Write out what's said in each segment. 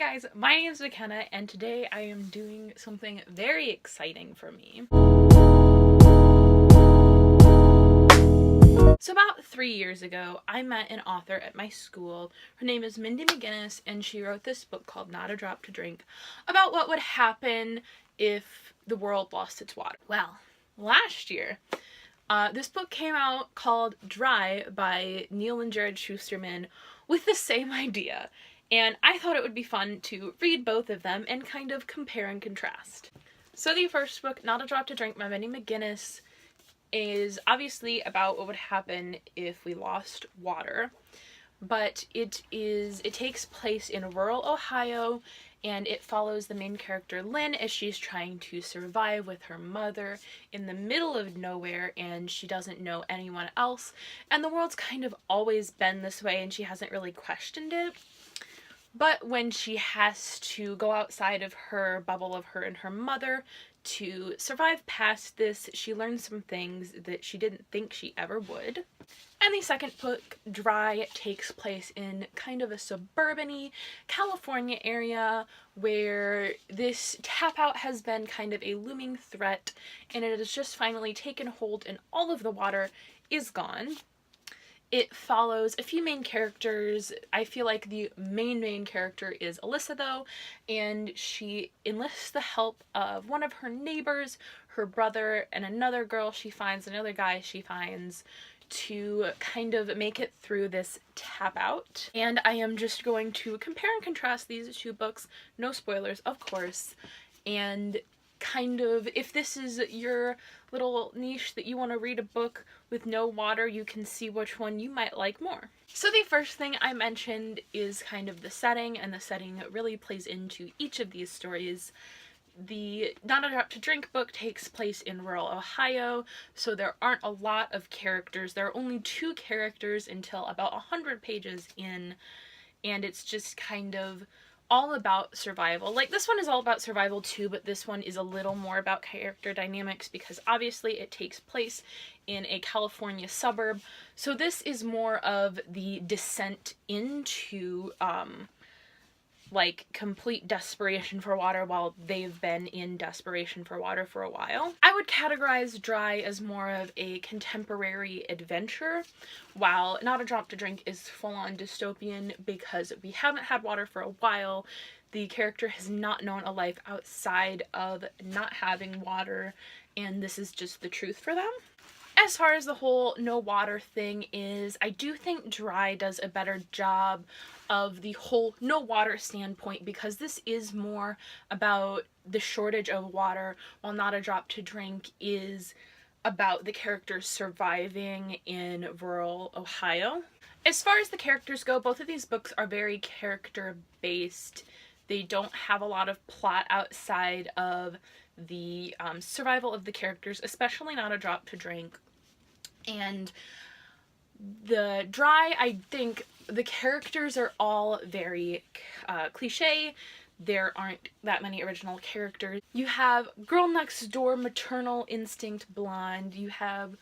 guys, my name is McKenna and today I am doing something very exciting for me. So about 3 years ago, I met an author at my school. Her name is Mindy McGinnis, and she wrote this book called Not a Drop to Drink about what would happen if the world lost its water. Well, last year, this book came out called Dry by Neil and Jared Schusterman with the same idea. And I thought it would be fun to read both of them and kind of compare and contrast. So the first book, Not a Drop to Drink by Mindy McGinnis, is obviously about what would happen if we lost water. But it takes place in rural Ohio, and it follows the main character Lynn as she's trying to survive with her mother in the middle of nowhere, and she doesn't know anyone else. And the world's kind of always been this way, and she hasn't really questioned it. But when she has to go outside of her bubble of her and her mother to survive past this, she learns some things that she didn't think she ever would. And the second book, Dry, takes place in kind of a suburban-y California area where this tap-out has been kind of a looming threat, and it has just finally taken hold and all of the water is gone. It follows a few main characters. I feel like the main character is Alyssa, though, and she enlists the help of one of her neighbors, her brother, and another guy she finds to kind of make it through this tap out. And I am just going to compare and contrast these two books, no spoilers, of course, and kind of, if this is your little niche that you want to read a book with no water, you can see which one you might like more. So the first thing I mentioned is kind of the setting, and the setting really plays into each of these stories. The Not a Drop to Drink book takes place in rural Ohio, so there aren't a lot of characters. There are only 2 characters until about 100 pages in, and it's just kind of all about survival. Like, this one is all about survival too, but this one is a little more about character dynamics because obviously it takes place in a California suburb. So this is more of the descent into like complete desperation for water while they've been in desperation for water for a while. I would categorize Dry as more of a contemporary adventure, while Not a Drop to Drink is full-on dystopian because we haven't had water for a while. The character has not known a life outside of not having water, and this is just the truth for them. As far as the whole no water thing is, I do think Dry does a better job of the whole no water standpoint because this is more about the shortage of water, while Not a Drop to Drink is about the characters surviving in rural Ohio. As far as the characters go, both of these books are very character-based. They don't have a lot of plot outside of the survival of the characters, especially Not a Drop to Drink. And the Dry, I think the characters are all very cliche. There aren't that many original characters. You have girl next door maternal instinct blonde. You have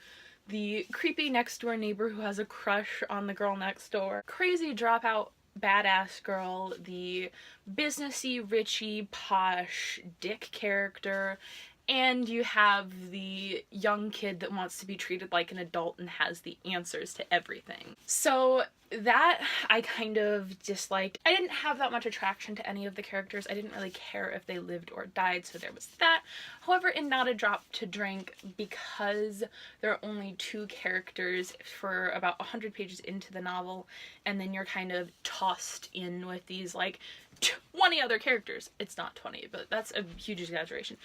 the creepy next door neighbor who has a crush on the girl next door. Crazy dropout badass girl, the businessy, richy, posh dick character, and you have the young kid that wants to be treated like an adult and has the answers to everything. So that I kind of disliked. I didn't have that much attraction to any of the characters. I didn't really care if they lived or died, so there was that. However, in Not a Drop to Drink, because there are only 2 characters for about 100 pages into the novel, and then you're kind of tossed in with these like 20 other characters. It's not 20, but that's a huge exaggeration.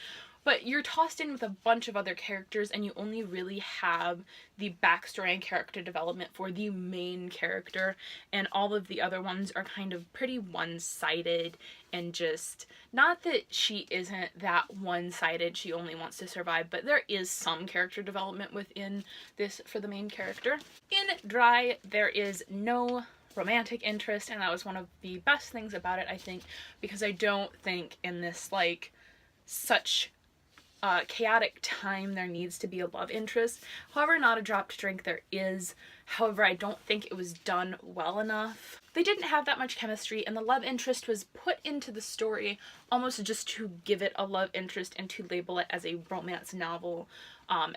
But you're tossed in with a bunch of other characters, and you only really have the backstory and character development for the main character, and all of the other ones are kind of pretty one-sided, and just, not that she isn't that one-sided, she only wants to survive, but there is some character development within this for the main character. In Dry, there is no romantic interest, and that was one of the best things about it, I think, because I don't think in this, like, such chaotic time there needs to be a love interest. However, Not a Drop to Drink there is. However, I don't think it was done well enough. They didn't have that much chemistry, and the love interest was put into the story almost just to give it a love interest and to label it as a romance novel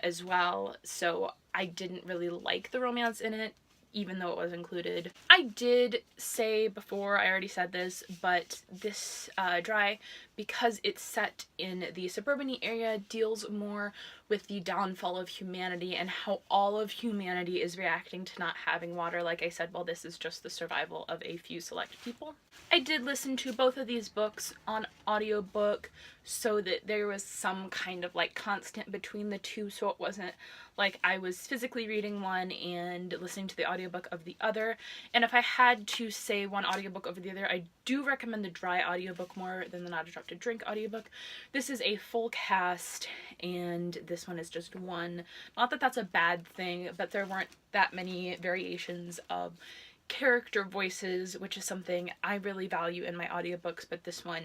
as well. So I didn't really like the romance in it, even though it was included. I did say before, I already said this, but this Dry, because it's set in the suburban area, deals more with the downfall of humanity and how all of humanity is reacting to not having water. Like I said, well, this is just the survival of a few select people. I did listen to both of these books on audiobook so that there was some kind of like constant between the two, so it wasn't like I was physically reading one and listening to the audiobook of the other. And if I had to say one audiobook over the other, I do recommend the Dry audiobook more than the Not a Drop to Drink audiobook. This is a full cast and this one is just one. Not that that's a bad thing, but there weren't that many variations of character voices, which is something I really value in my audiobooks, but this one,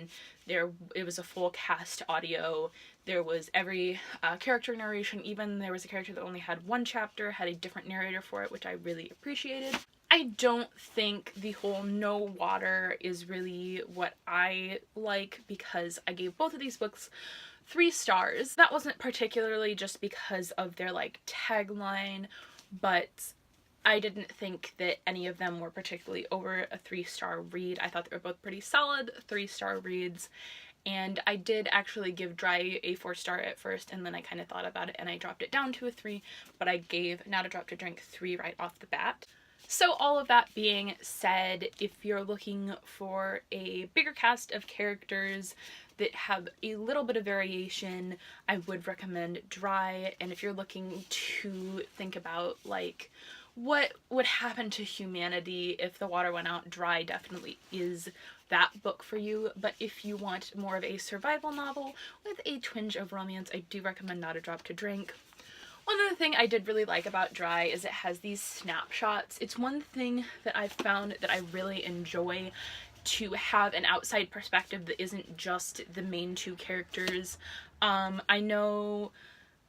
it was a full cast audio. There was every character narration, even there was a character that only had one chapter, had a different narrator for it, which I really appreciated. I don't think the whole no water is really what I like, because I gave both of these books 3 stars. That wasn't particularly just because of their like tagline, but I didn't think that any of them were particularly over a 3-star read. I thought they were both pretty solid 3-star reads. And I did actually give Dry a 4-star at first, and then I kind of thought about it and I dropped it down to a 3, but I gave Not a Drop to Drink 3 right off the bat. So all of that being said, if you're looking for a bigger cast of characters that have a little bit of variation, I would recommend Dry. And if you're looking to think about like what would happen to humanity if the water went out, Dry definitely is that book for you. But if you want more of a survival novel with a twinge of romance, I do recommend Not a Drop to Drink. One other thing I did really like about Dry is it has these snapshots. It's one thing that I've found that I really enjoy, to have an outside perspective that isn't just the main 2 characters. I know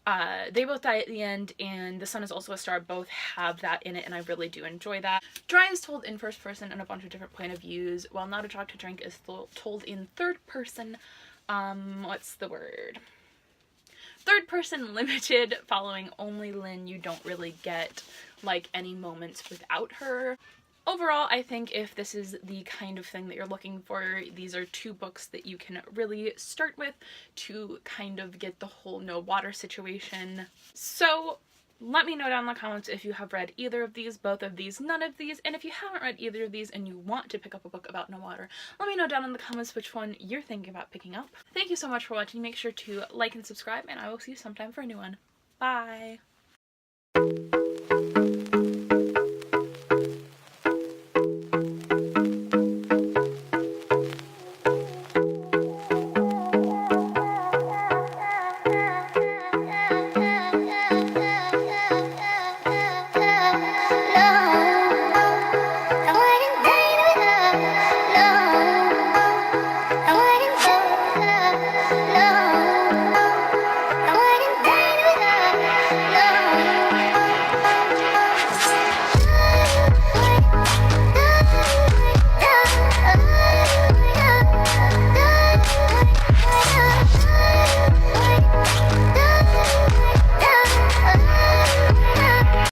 they both die at the end, and The Sun is Also a Star both have that in it, and I really do enjoy that. Dry is told in first person and a bunch of different point of views, while Not a Drop to Drink is told in third person, what's the word? Third person limited, following only Lynn. You don't really get like any moments without her. Overall, I think if this is the kind of thing that you're looking for, these are 2 books that you can really start with to kind of get the whole no water situation. So let me know down in the comments if you have read either of these, both of these, none of these, and if you haven't read either of these and you want to pick up a book about no water, let me know down in the comments which one you're thinking about picking up. Thank you so much for watching. Make sure to like and subscribe, and I will see you sometime for a new one. Bye!